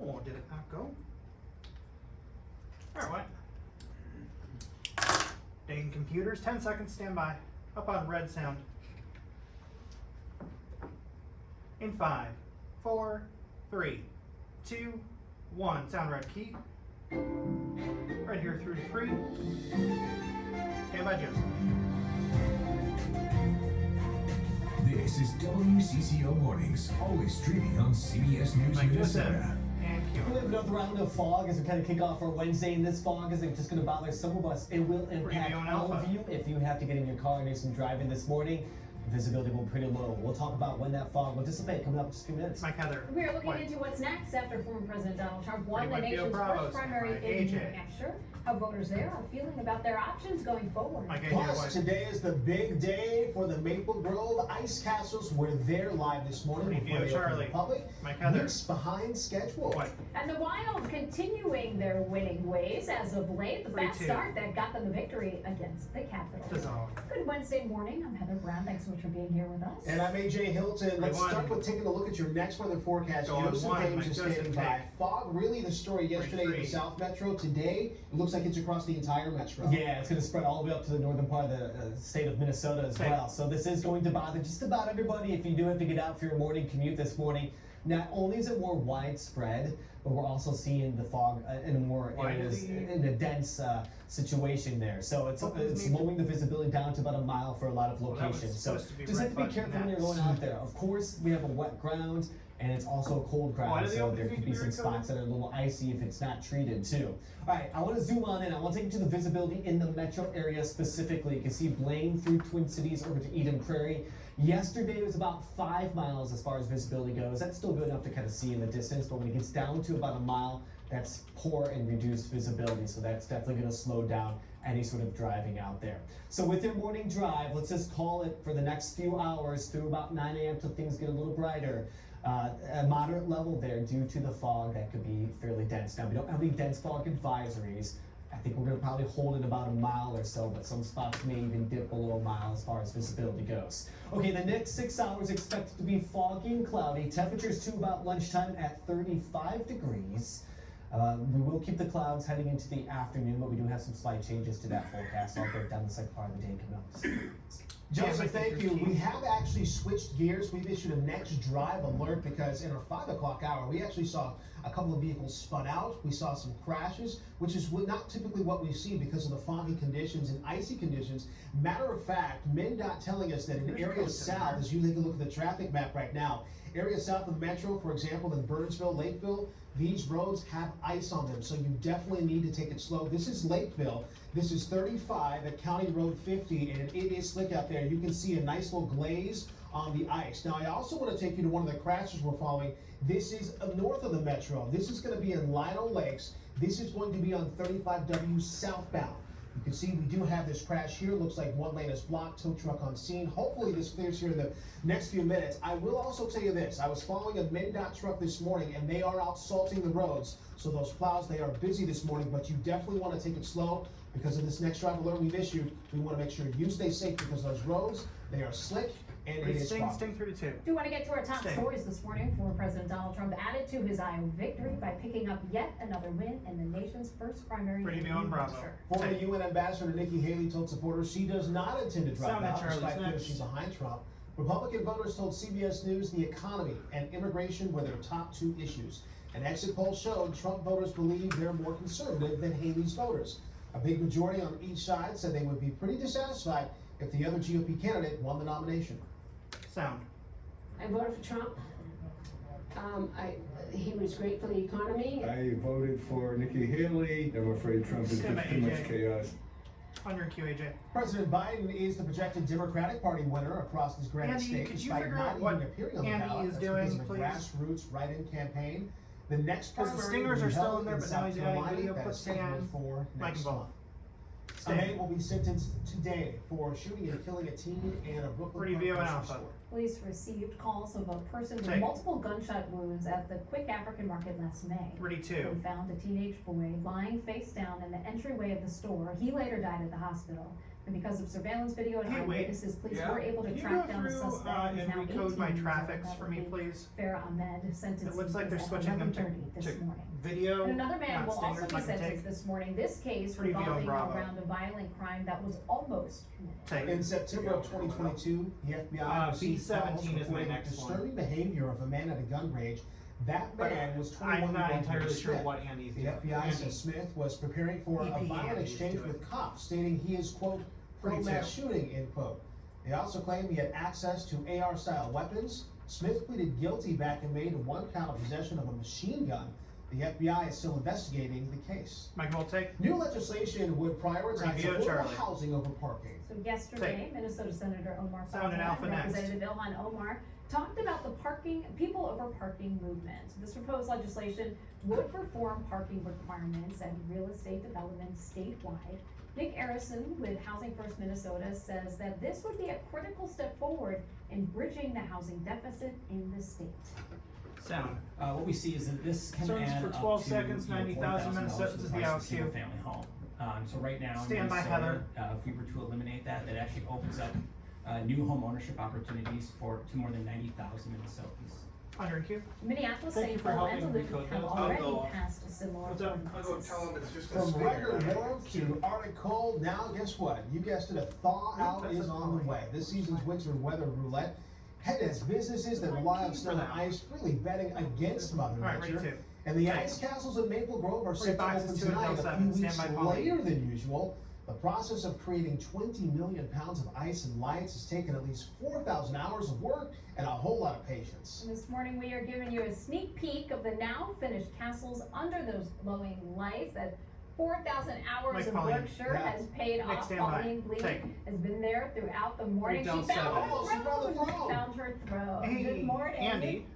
Oh, did it not go? Alright, what? Dang computers, 10 seconds, stand by. Up on red sound. In 5, 4, 3, 2, 1. Sound red key. Right here through to 3. Stand by, Joseph. This is WCCO Mornings, always streaming on CBS News Mike Minnesota. Joseph and Q. We have another round of fog as we kind of kick off our Wednesday, and this fog isn't just going to bother some of us. It will impact on all Alpha. of you if you have to get in your car and do some driving this morning. Visibility will be pretty low. We'll talk about when that fog will dissipate coming up in just a few minutes. Mike Heather. We are looking White. into what's next after former President Donald Trump won the Whitefield nation's Bravos, first primary Mike in New AJ. Hampshire. How voters there are feeling about their options going forward. Mike AJ Plus, White. today is the big day for the Maple Grove Ice Castles. We're there live this morning Preview, before they open Charlie. to the public. Mike Heather. Weeks behind schedule. White. And the Wild continuing their winning ways as of late. The fast 3-2. start that got them the victory against the Capitals. Dissolve. Good Wednesday morning. I'm Heather Brown. Thanks so much for being here with us. And I'm AJ Hilton. Let's 3-1. start with taking a look at your next weather forecast. Go on Joseph one, James Mike is Joseph standing take. by. Fog, really the story yesterday in the 3-3. South Metro. Today, it looks like it's across the entire Metro. Yeah, it's going to spread all the way up to the northern part of the state of Minnesota as Okay. well. So this is going to bother just about everybody if you do have to get out for your morning commute this morning. Not only is it more widespread, but we're also seeing the fog in more areas, Widely. in a dense situation there. So it's Something's slowing the visibility down to about a mile for a lot of Well, that was locations. So supposed to be just have to be red careful when you're button going out there. Of course, we have a wet ground. And it's also a cold Why ground, do they so open there the could be some computer spots that are a little icy if it's not treated too. All right, I want to zoom on in. I want to take you to the visibility in the metro area specifically. You can see Blaine through Twin Cities over to Eden Prairie. Yesterday was about 5 miles as far as visibility goes. That's still good enough to kind of see in the distance, but when it gets down to about a mile, that's poor and reduced visibility. So that's definitely going to slow down any sort of driving out there. So with your morning drive, let's just call it for the next few hours through about 9 a.m. till things get a little brighter. A moderate level there due to the fog that could be fairly dense. Now, we don't have any dense fog advisories. I think we're going to probably hold it about a mile or so, but some spots may even dip below a mile as far as visibility goes. Okay, the next 6 hours expected to be foggy and cloudy. Temperatures to about lunchtime at 35 degrees. We will keep the clouds heading into the afternoon, but we do have some slight changes to that forecast. I'll break down the second part of the day coming up. Joseph, thank you. We have actually switched gears. We've issued a next drive alert because in our 5 o'clock hour, we actually saw a couple of vehicles spun out. We saw some crashes, which is not typically what we see because of the foggy conditions and icy conditions. Matter of fact, MnDOT telling us that in There's areas codes in south, there. as you take a look at the traffic map right now, areas south of Metro, for example, in Burnsville, Lakeville, these roads have ice on them, so you definitely need to take it slow. This is Lakeville. This is 35 at County Road 50, and it is slick out there. You can see a nice little glaze on the ice. Now, I also want to take you to one of the crashes we're following. This is north of the Metro. This is going to be in Lino Lakes. This is going to be on 35W southbound. You can see we do have this crash here. Looks like one lane is blocked, tow truck on scene. Hopefully this clears here in the next few minutes. I will also tell you this. I was following a MnDOT truck this morning and they are out salting the roads. So those plows, they are busy this morning, but you definitely want to take it slow because of this next drive alert we've issued. We want to make sure you stay safe because those roads, they are slick and it is foggy. Sting through to 2. Do want to get to our top Stay. stories this morning. Former President Donald Trump added to his Iowa victory by picking up yet another win in the nation's first primary Pretty in beyond New Bravo. Hampshire. Former UN Ambassador Nikki Haley told supporters she does not intend to drop Sound that, out Charlie's despite fears next. she's behind Trump. Republican voters told CBS News the economy and immigration were their top 2 issues. An exit poll showed Trump voters believe they're more conservative than Haley's voters. A big majority on each side said they would be pretty dissatisfied if the other GOP candidate won the nomination. Sound. I voted for Trump. He was great for the economy. I voted for Nikki Haley. I'm afraid Trump is Stand just by, too much AJ. chaos. On your QAJ. President Biden is the projected Democratic Party winner across this grand Andy, state, could you despite figure not out what even appearing on the Andy ballot. is That's because doing, of the please? grassroots write-in campaign. The next Because the primary stingers will are be still held in there, but now South he's adding Carolina. video That is clips scheduled and for Mike next and Ball. month. A man will be sentenced today for shooting and killing a teen in a Brooklyn Preview Park and grocery Alpha. store. Police received calls of a person with Take. multiple gunshot wounds at the Quick African Market last May. Ready 2. They found a teenage boy lying face down in the entryway of the store. He later died at the hospital. And because of surveillance video and Hey, wait. eyewitnesses, police Yeah. were able to Can you track go down the through suspect. He's and now recode 18 my years old. traffics That for would me, be please? Farah Ahmed sentenced It looks like they're at switching them 11:30 to this morning. video. And another man not will also stingers be like a sentenced tick. this morning. This case Preview on revolving Bravo. around a violent crime that was almost committed. Take In September of 2022, the FBI received B17 calls is my reporting next one. disturbing behavior of a man at a gun range. That But man was 21 I'm not year old entirely sure Smith. what Andy's The doing. FBI says Smith was preparing for a EP violent Andy's exchange doing. with cops, stating he is, quote, pro 42. mass shooting, end quote. They also claim he had access to AR-style weapons. Smith pleaded guilty back in May to 1 count of possession of a machine gun. The FBI is still investigating the case. Mike will take. New legislation would prioritize Review, affordable Charlie. housing over parking. So yesterday, Minnesota Senator Omar Sound and Farah Alpha and next. Representative Ilhan Omar talked about the people over parking movement. This proposed legislation would reform parking requirements and real estate development statewide. Nick Arison with Housing First Minnesota says that this would be a critical step forward in bridging the housing deficit in the state. Sound. What we see is that this can Serves add for up 12 to, seconds, 90,000 $4,000 Minnesotans to the is the price of a LQ. single-family home. So right now in Stand by, Minnesota, if we were to eliminate that, that actually opens up new home ownership opportunities to more than 90,000 Minnesotans. Under and Q. Minneapolis, Thank you St. for Paul, and helping Duluth decode have those. already I'll go. passed a similar What's up? I'll go tell them it's just a From stinger. record warm to Arctic cold, now guess what? You guessed it, a thaw out That's is a on the fine. way. This season's winter weather roulette has businesses that rely on snow and ice really betting against Mother All right, ready Nature. to. And the Okay. ice castles at Maple Grove are Three set to boxes, open 2 until tonight, a 7. few Stand weeks by, Polly. later than usual. The process of creating 20 million pounds of ice and lights has taken at least 4,000 hours of work and a whole lot of patience. And this morning, we are giving you a sneak peek of the now finished castles under those glowing lights. That 4,000 hours Mike of Pauline. work sure Yeah. has paid Nick, off. stand by. Pauline Bleak Take. has been there throughout the morning. She Breakdown found seven. her Oh, she found the throne. throne. Found her throne. Hey, Good morning. Andy.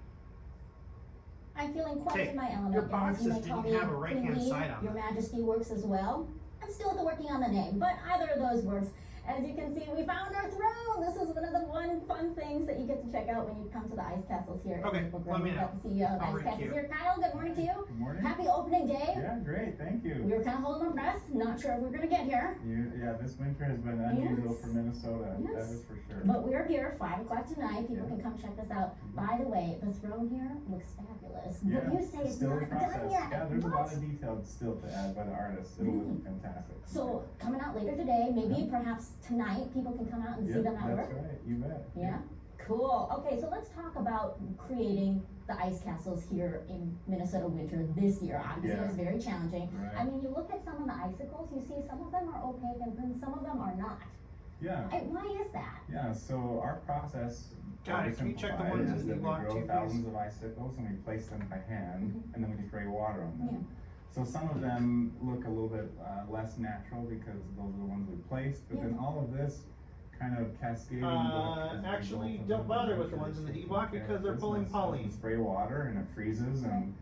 I'm feeling quite Take. in my Your element, as boxes you may call didn't me have a right-hand Queen Bee. side on Your them. Majesty works as well. I'm still at the working on the name, but either of those works. As you can see, we found our throne. This is one of the fun things that you get to check out when you come to the ice castles here. Okay, in Maple let Grove. me We've know. got the CEO of I'll Ice read Castles you. here. Kyle, good morning to you. Good morning. Happy opening day. Yeah, great, thank you. We were kind of holding our breath, not sure if we were gonna get here, Yeah, this winter has been unusual Yes. for Minnesota, Yes. that is for sure. but we're here, 5 o'clock tonight. People Yeah. can come check this out. By the way, the throne here looks fabulous. Yeah, But you say it's still not in done process. yet. Yeah, there's a lot What? of details still to add by the artist. It'll look fantastic. So coming out later today, maybe perhaps tonight, people can come out and see Yep, them at work. that's right, you bet. Yeah, cool. Okay, so let's talk about creating the ice castles here in Minnesota winter this year. Obviously, Yeah. it's very challenging. I Right. mean, you look at some of the icicles, you see some of them are opaque and then some of them are not. Yeah, Why is that? yeah, so our process. Got it. Can you check the oversimplified, ones is in that the block we grow too, please? thousands of icicles and we place them by hand, and then we spray water on them. Yeah. So some of them look a little bit less natural because those are the ones we placed, but then all of this kind of cascading look is a Actually, result of don't bother Mother with the Nature ones in the D taking block care because of they're pulling business. Pauline. You spray water and it freezes and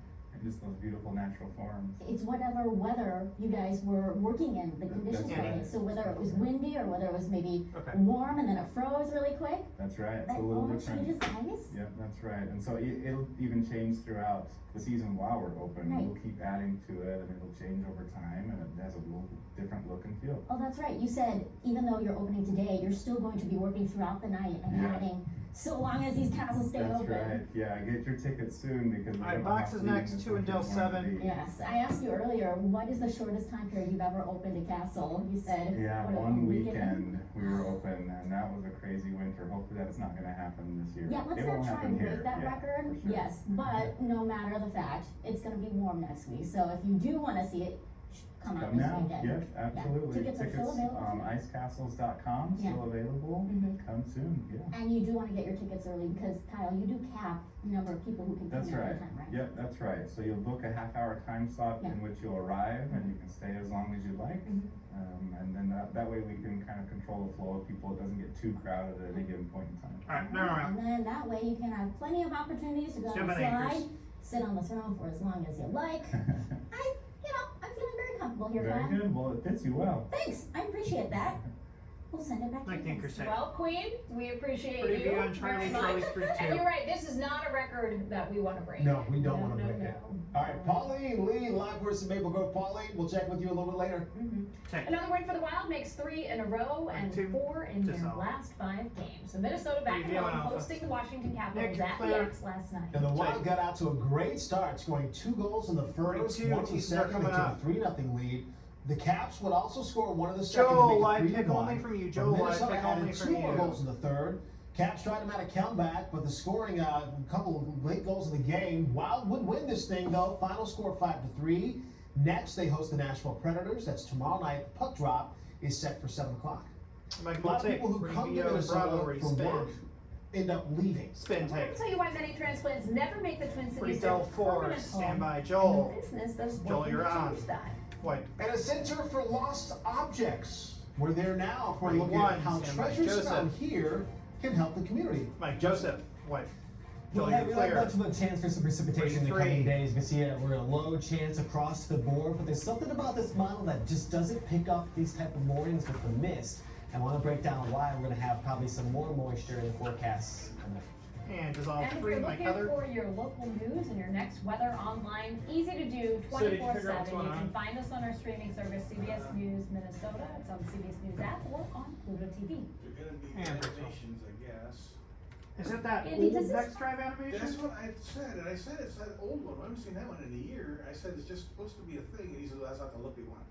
just those beautiful natural forms. It's whatever weather you guys were working in, the conditions That's were in. right. So whether it was windy or whether it was maybe Okay. warm and then it froze really quick, That's right, it's that a little all different. changes ice. Yep, that's right. And so it'll even change throughout the season while we're open. Right. We'll keep adding to it and it'll change over time and it has a little different look and feel. Oh, that's right. You said even though you're opening today, you're still going to be working throughout the night and Yeah. adding, so long as these castles stay That's open. right. Yeah, get your tickets soon because we're All right, gonna have boxes seating next, this 2 until winter's going to 7. be. Yes, I asked you earlier, what is the shortest time period you've ever opened a castle? You said, Yeah, what, a one weekend? weekend we were open and that was a crazy winter. Hopefully that's not gonna happen this year. Yeah, let's It not won't try happen and here. break that Yeah, record. for sure. Yes, but no matter the fact, it's gonna be warm next week. So if you do wanna see it, come out Come this now, weekend. yep, absolutely. Tickets are still available, too. Icecastles.com, Yeah. still available. Mhm. Come soon, yeah. And you do wanna get your tickets early because Kyle, you do cap the number of people who can come That's in at right. a time, right? Yep, that's right. So you'll book a half-hour time slot Yeah. in which you'll arrive and you can stay as long as you like. Mhm. And then that way we can kind of control the flow of people. It doesn't get too crowded at any given point in time. All right, no, no, no. And then that way you can have plenty of opportunities to go on Stand the by the slide, anchors. sit on the throne for as long as you like. I'm feeling very comfortable here, Very Kyle. good. Well, it fits you well. Thanks, I appreciate that. we'll send it back to Like you the guys. anchor said. Well, Queen, we appreciate Pretty you view on Charlie, very much. Charlie's pretty And too. you're right, this is not a record that we want to break. No, we don't want to break it. No. All right, Pauline Lee, live versus Maple Grove. Pauline, we'll check with you a little bit later. Take. Another win for the Wild makes 3 in a row and Two 4 in their dissolve. last 5 games. So Minnesota back Preview at on home Alpha. hosting the Washington Capitals Nick, at the clear. X last night. And the Wild got out to a great start, scoring 2 goals in the first, 42, 1 in the teams are second. They coming took a up. 3-0 lead. The Caps would also score 1 in the second Joel, to live make it pick 3-1. only from you. But Joel, live Minnesota pick added only 2 from more you. goals in the third. Caps tried to mount a comeback, but the scoring a couple of late goals in the game. Wild would win this thing though. Final score 5-3. Next, they host the Nashville Predators. That's tomorrow night. The puck drop is set for 7 o'clock. A Michael, lot of take. people who Pretty come to Vio, Bravo, Minnesota ready, for spin. work end up leaving. Spin I'm going take. to tell you why many transplants never make the Twin Pretty Cities their Del Force, permanent stand home. by. And Joel. the business that's Joel, working you're to on. change that. White. And a center for lost objects. We're there now for a look 41, at how stand by. treasures Joseph. found here can help the community. Mike Joseph. White. Well, Joel, hey, you're we have clear. much of a chance for some precipitation in the 33. coming days. You can see we're at a low chance across the board, but there's something about this model that just doesn't pick up these type of mornings with the mist. And I want to break down why we're going to have probably some more moisture in the forecasts. And dissolve And if 3, you're Mike looking Heather. for your local news and your next weather online, easy to do So did you 24/7. figure out what's going You on? can find us on our streaming service, CBS News Minnesota. It's on the CBS News app or on Pluto TV. They're gonna be And animations, I guess. Is it that Andy, old does this- Next Drive animation? That's what I said, and I said it's that old one, I haven't seen that one in a year, I said it's just supposed to be a thing, and he said, well, that's not the look we want.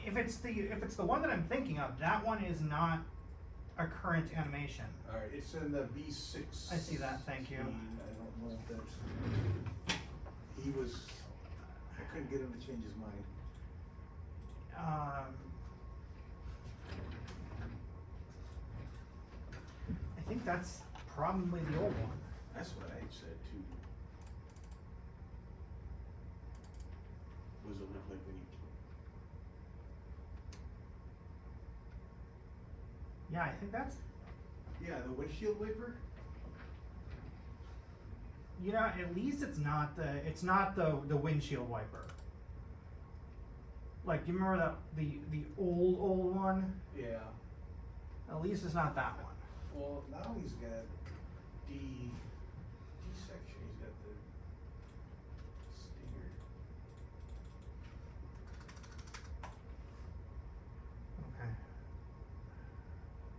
If it's the one that I'm thinking of, that one is not a current animation. Alright, it's in the B6. I see that, thank you. I don't know if that's, I couldn't get him to change his mind. I think that's probably the old one. That's what I said too. What does it look like when you? Yeah, I think that's. Yeah, the windshield wiper? You know, at least it's not the windshield wiper. Like, you remember the old one? Yeah. At least it's not that one. Well, now he's got D section, he's got the stinger. Okay.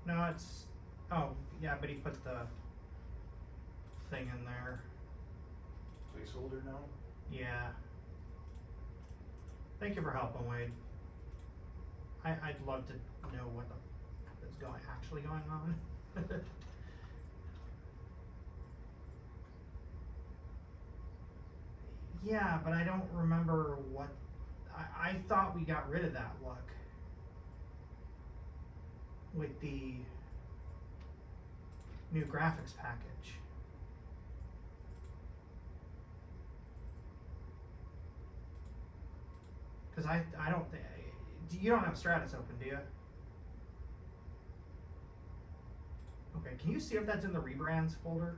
No, it's. Oh, yeah, but he put the thing in there. Placeholder now? Yeah. Thank you for helping, Wade. I'd love to know what is actually going on. Yeah, but I don't remember what. I thought we got rid of that look with the new graphics package. Because I don't think. You don't have Stratus open, do you? Okay, can you see if that's in the rebrands folder?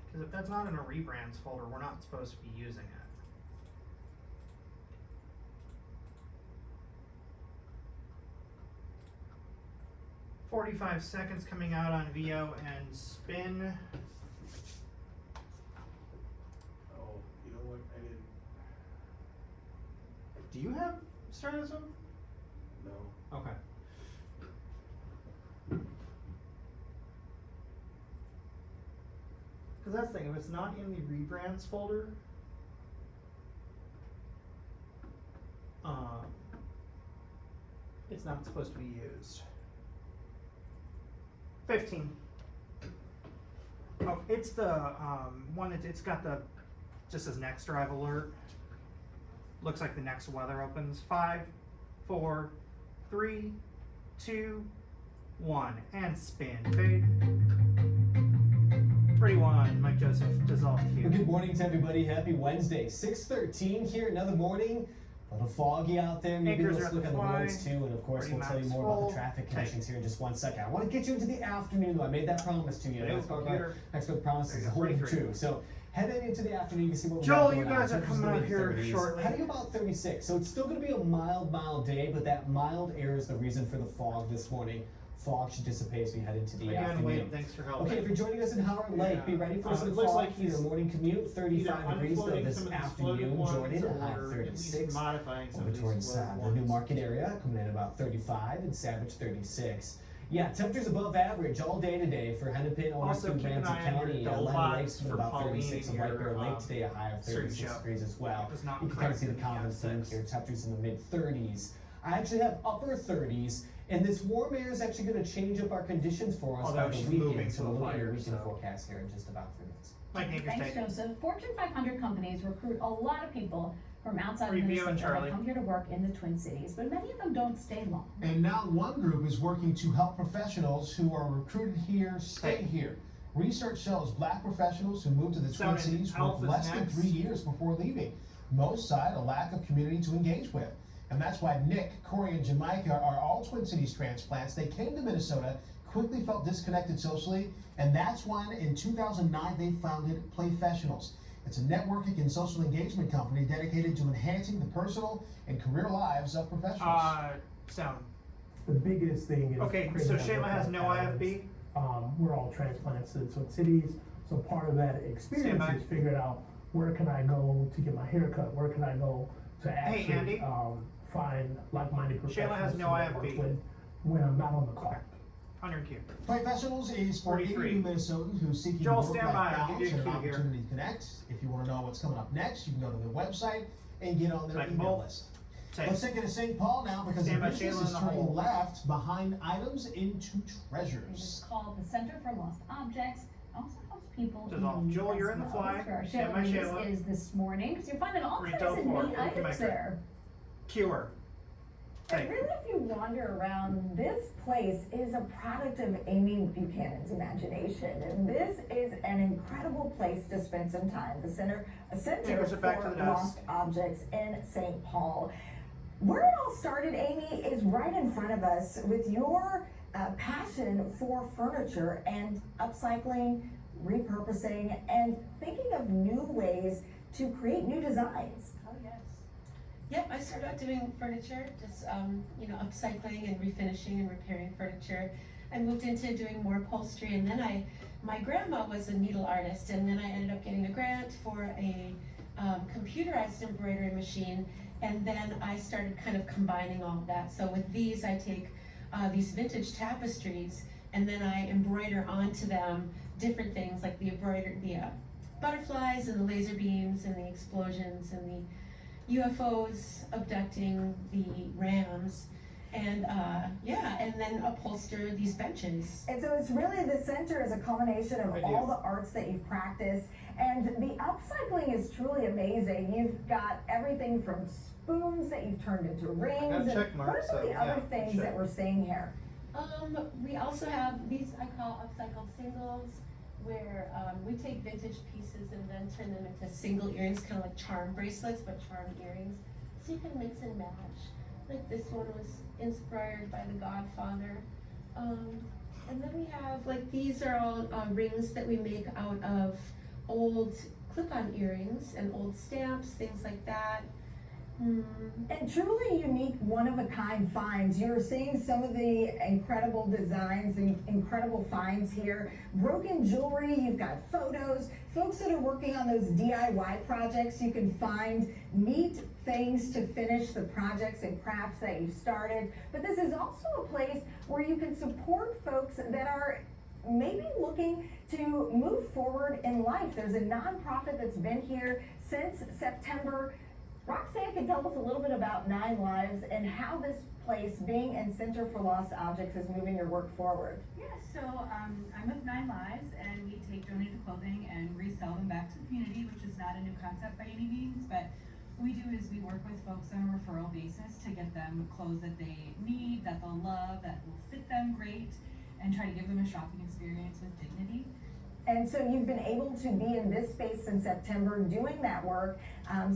Because if that's not in a rebrands folder, we're not supposed to be using it. $45 coming out on VO and spin. Oh, you know what, I didn't, Do you have Stratus open? no. Okay. Because that's the thing, if it's not in the rebrands folder, it's not supposed to be used. 15. Oh, it's the one that it's got the just says next drive alert. Looks like the next weather opens. 5, 4, 3, 2, 1, and spin. Fade. 31. Mike Joseph, dissolve Well, cue. good morning to everybody. Happy Wednesday. 6:13 here, another morning A little foggy out there. Maybe Anchors let's are look at at the the roads fly. too, and of course Pretty we'll tell you maps more about full. the traffic Okay. conditions here in just 1 second. I want to get you into the afternoon though. I made that promise to you. Hey, That's what our computer. expert promise There is you go, holding 33. true. So heading into the afternoon, you can see what we Joel, got you going on. guys are Temperatures in coming the out here mid-30s. shortly. Heading about 36. So it's still going to be a mild day, but that mild air is the reason for the fog this morning. Fog should dissipate as we head into the Again, afternoon. Wade, thanks for helping. Okay, if you're joining us in Howard Lake, be ready for some It looks fog like for your he's morning commute. 35 degrees though unfloating this some of these floated afternoon. ones, Jordan, a high or at least 36. modifying some Over of these towards floated the New ones. Market area, coming in about 35, and Savage 36. Yeah, temperatures above average all day today for Hennepin, Also, Ormond, keep an Ramsey eye on your County. double Land box Lakes with for about Pauline 36, and in White your, Bear Lake today a high of street 36 show. degrees as well. It was not You can kind of see the correct in common the theme six. here. Temperatures in the mid 30s. I actually have upper 30s, and this warm air is actually going to change up our conditions for us Although by the she's weekend. moving So to a we'll look at fire, your weekend so- forecast here in just about 3 minutes. Mike Nakers, Thanks, take. Joseph. Fortune 500 companies recruit a lot of people from outside of Review and Minnesota Charlie. that come here to work in the Twin Cities, but many of them don't stay long. And now one group is working to help professionals who are recruited here stay Hey. here. Research shows black professionals who moved to the Twin Sounded Cities work Alpha's less than next. 3 years before leaving. Most cite a lack of community to engage with. And that's why Nick, Corey, and Jamaica are all Twin Cities transplants. They came to Minnesota, quickly felt disconnected socially, and that's when in 2009 they founded Playfessionals. It's a networking and social engagement company dedicated to enhancing the personal and career lives of professionals. Sound. The biggest thing is. Okay, creating so a Shayla has work-life no balance. IFB? We're all transplants to the Twin Cities, so part of that experience Stand by. is figuring out where can I go to get my hair cut, where can I go to actually, Andy? find like-minded Shayla has professionals no to network IFB. with when I'm not on the clock. 100 Q. Playfessionals is for any 43. new Minnesotans who's seeking Joel, work-life stand by. I'll balance give you a and an key here. opportunity to connect. If you want to know what's coming up next, you can go to their website and get on their Like email both. list. Take. Let's take it to St. Paul now because Stand the by business Shayla is in the turning hole. left behind items into It is treasures. called the Center for Lost Objects. It also helps people. Does all- in need Joel, as you're in the well. fly. That's where our Stand Shayla by News Shayla. is this morning, because you're finding all kinds Retail of floor. neat Come back items there. there. Cure. And Take. really, if you wander around, this place is a product of Amy Buchanan's imagination. And this is an incredible place to spend some time. A center Here's it back to for the desk. lost objects in St. Paul. Where it all started, Amy, is right in front of us with your passion for furniture and upcycling, repurposing, and thinking of new ways to create new designs. Oh, yes. Yep, I started out doing furniture, just, upcycling and refinishing and repairing furniture. I moved into doing more upholstery, and then my grandma was a needle artist, and then I ended up getting a grant for a computerized embroidery machine, and then I started kind of combining all of that. So with these, I take these vintage tapestries, and then I embroider onto them different things like the butterflies and the laser beams and the explosions and the UFOs abducting the rams, and and then upholster these benches. And so it's really, the center is a culmination of all the arts that you've practiced, and the upcycling is truly amazing. You've got everything from spoons that you've turned into rings. got a And check mark, what are some of so, the other yeah, things check. that we're seeing here? We also have these I call upcycled singles, where we take vintage pieces and then turn them into single earrings, kind of like charm bracelets, but charm earrings. So you can mix and match. Like this one was inspired by The Godfather. And then we have, like, these are all rings that we make out of old clip-on earrings and old stamps, things like that. And truly unique, one-of-a-kind finds. You're seeing some of the incredible designs and incredible finds here. Broken jewelry, you've got photos. Folks that are working on those DIY projects, you can find neat things to finish the projects and crafts that you've started. But this is also a place where you can support folks that are maybe looking to move forward in life. There's a nonprofit that's been here since September. Roxanne can tell us a little bit about 9 Lives and how this place, being in Center for Lost Objects, is moving your work forward. Yeah, so I'm with 9 Lives, and we take donated clothing and resell them back to the community, which is not a new concept by any means, but what we do is we work with folks on a referral basis to get them clothes that they need, that they'll love, that will fit them great, and try to give them a shopping experience with dignity. And so you've been able to be in this space since September doing that work.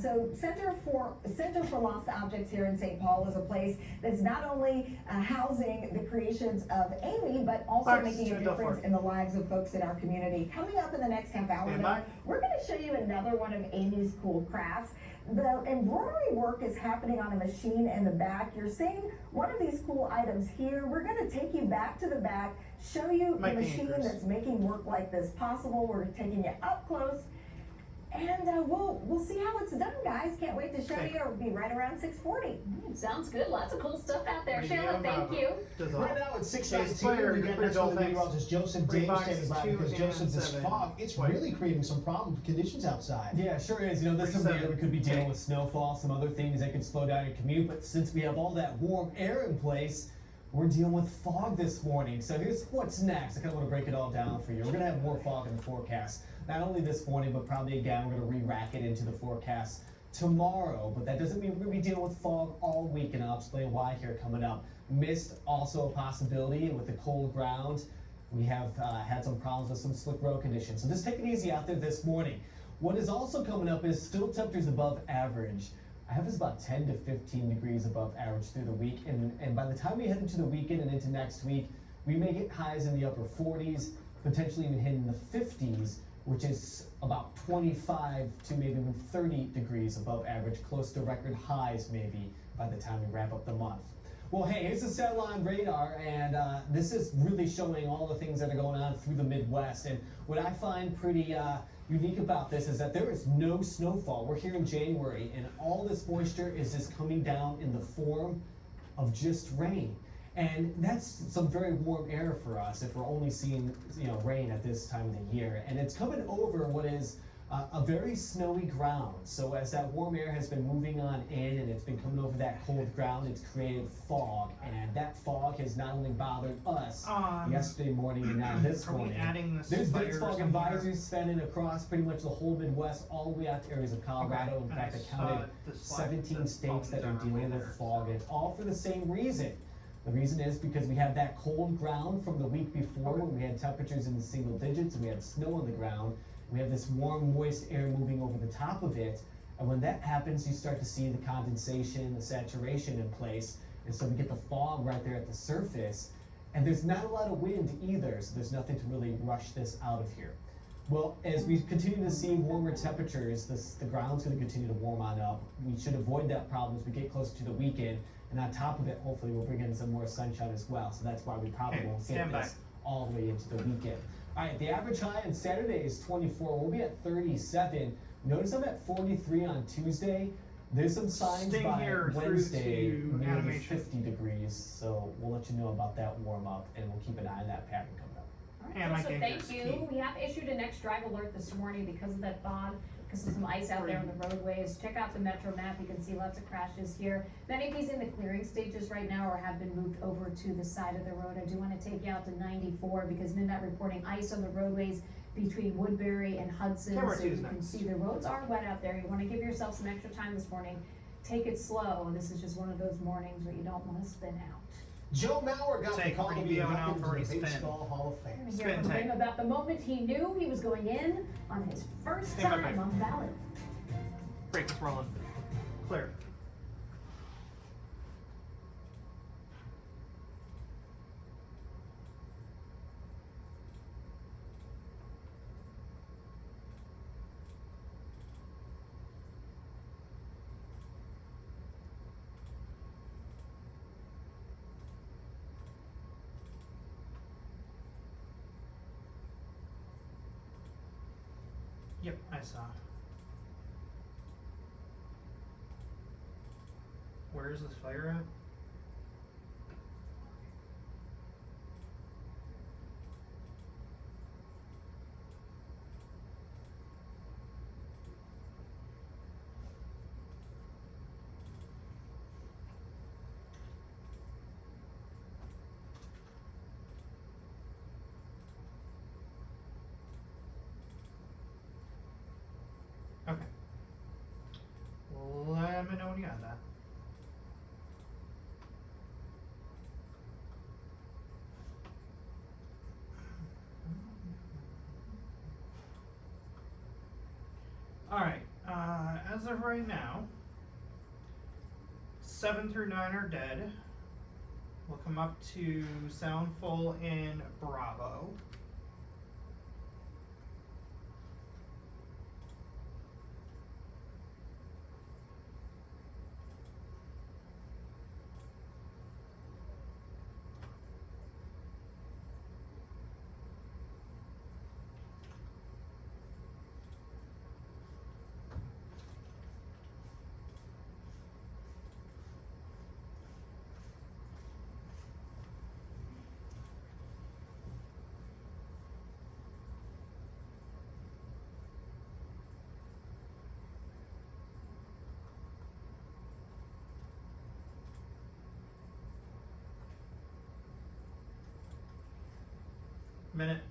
So Center for Lost Objects here in St. Paul is a place that's not only housing the creations of Amy, but also Fox, making a go for difference it. in the lives of folks in our community. Coming up in the next half hour, Stand though, by. we're going to show you another one of Amy's cool crafts. The embroidery work is happening on a machine in the back. You're seeing one of these cool items here. We're going to take you back to the back, show you Mike the machine Anchors. that's making work like this possible. We're taking you up close, and we'll see how it's done, guys. Can't wait to show Okay. you. It'll be right around 6:40. Sounds good. Lots of cool stuff out there. Medium, Shayla, thank you. Dissolve. Right now it's Chase 6:19. player, We got Clear next one of the Dolphins. meteorologist Joseph Three Dave boxes, standing by 2 because and Joseph, this 7. fog, it's White. really creating some problem conditions outside. Yeah, sure is. You know, this is Reset. where we could be dealing Okay. with snowfall, some other things that could slow down your commute. But since we have all that warm air in place, we're dealing with fog this morning. So here's what's next. I kind of want to break it all down for you. We're going to have more fog in the forecast. Not only this morning, but probably again, we're going to re-rack it into the forecast tomorrow. But that doesn't mean we're going to be dealing with fog all week, and I'll explain why here coming up. Mist also a possibility with the cold ground. We have had some problems with some slick road conditions. So just take it easy out there this morning. What is also coming up is still temperatures above average. I have us about 10 to 15 degrees above average through the week. And by the time we head into the weekend and into next week, we may get highs in the upper 40s, potentially even hitting the 50s, which is about 25 to maybe even 30 degrees above average, close to record highs maybe by the time we wrap up the month. Well, hey, here's the satellite radar, and this is really showing all the things that are going on through the Midwest. And what I find pretty unique about this is that there is no snowfall. We're here in January, and all this moisture is just coming down in the form of just rain. And that's some very warm air for us if we're only seeing, you know, rain at this time of the year. And it's coming over what is a very snowy ground. So as that warm air has been moving on in and it's been coming over that cold ground, it's created fog. And that fog has not only bothered us yesterday morning and now this Are we morning. adding this There's fire dense fog somewhere? advisories spanning across pretty much the whole Midwest, all the way out to areas of Colorado. Okay, In and fact, I I saw counted the slide 17 that states that are Paul was dealing on with there, fog, so. and all for the same reason. The reason is because we had that cold ground from the week before when we had temperatures in the single digits and we had snow on the ground. We have this warm, moist air moving over the top of it. And when that happens, you start to see the condensation, the saturation in place. And so we get the fog right there at the surface. And there's not a lot of wind either, so there's nothing to really rush this out of here. Well, as we continue to see warmer temperatures, the ground's going to continue to warm on up. We should avoid that problem as we get closer to the weekend. And on top of it, hopefully we'll bring in some more sunshine as well. So that's why we probably Okay, won't get stand by. this all the way into the weekend. All right, the average high on Saturday is 24. We'll be at 37. Notice I'm at 43 on Tuesday. There's some signs Sting by here through Wednesday, to maybe animation. 50 degrees. So we'll let you know about that warm up, and we'll keep an eye on that pattern coming up. All And right, Mike Joseph, Anchors, thank you. key. We have issued an next drive alert this morning because of that fog, because of some ice out there on the roadways. Check out the Metro map. You can see lots of crashes here. Many of these in the clearing stages right now or have been moved over to the side of the road. I do want to take you out to 94 because Midnight reporting ice on the roadways between Woodbury and Hudson. Camera So two you is can next. see the roads are wet out there. You want to give yourself some extra time this morning. Take it slow. This is just one of those mornings where you don't want to spin out. Joe Mauer got the Take call to be Rubio now inducted for into his the spin. Baseball Hall of We're Fame. gonna hear Spin from take. him about the moment he knew he was going in on his first Stand by, time Mike. on the ballot. Break is rolling. Clear. Yep, I saw. Where is this fire at? Okay. Let me know when you got that. Alright, as of right now, 7 through 9 are dead. We'll come up to sound full in Bravo. Minute.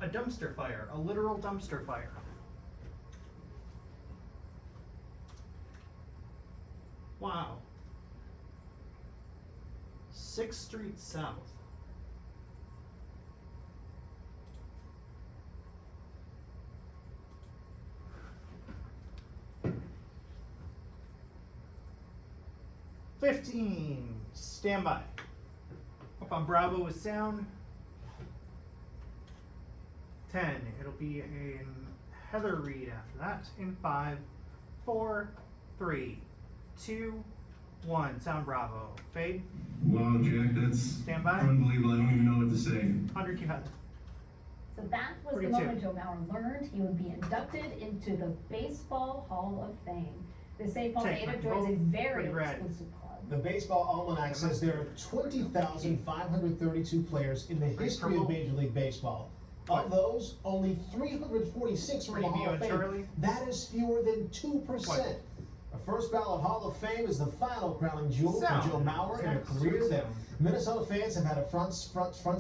A dumpster fire, a literal dumpster fire. Wow. 6th Street South. $15. Stand by. Up on Bravo with sound. 10. It'll be a Heather Reed after that in 5, 4, 3, 2, 1. Sound Bravo. Fade. Wow, Jack, that's Stand by. unbelievable. I don't even know what to say. 100 Q Heather. So that was the 42. moment Joe Mauer learned he would be inducted into the Baseball Hall of Fame. The St. Paul Take native my joins a vote. very Pretty red. exclusive club. The Baseball Almanac says there are 20,532 players in the history of Major League Baseball. Of those, only 346 are in the Hall of Fame. That is fewer than 2%. A first ballot Hall of Fame is the final crowning jewel for Joe Mauer in a career that Minnesota fans have had a front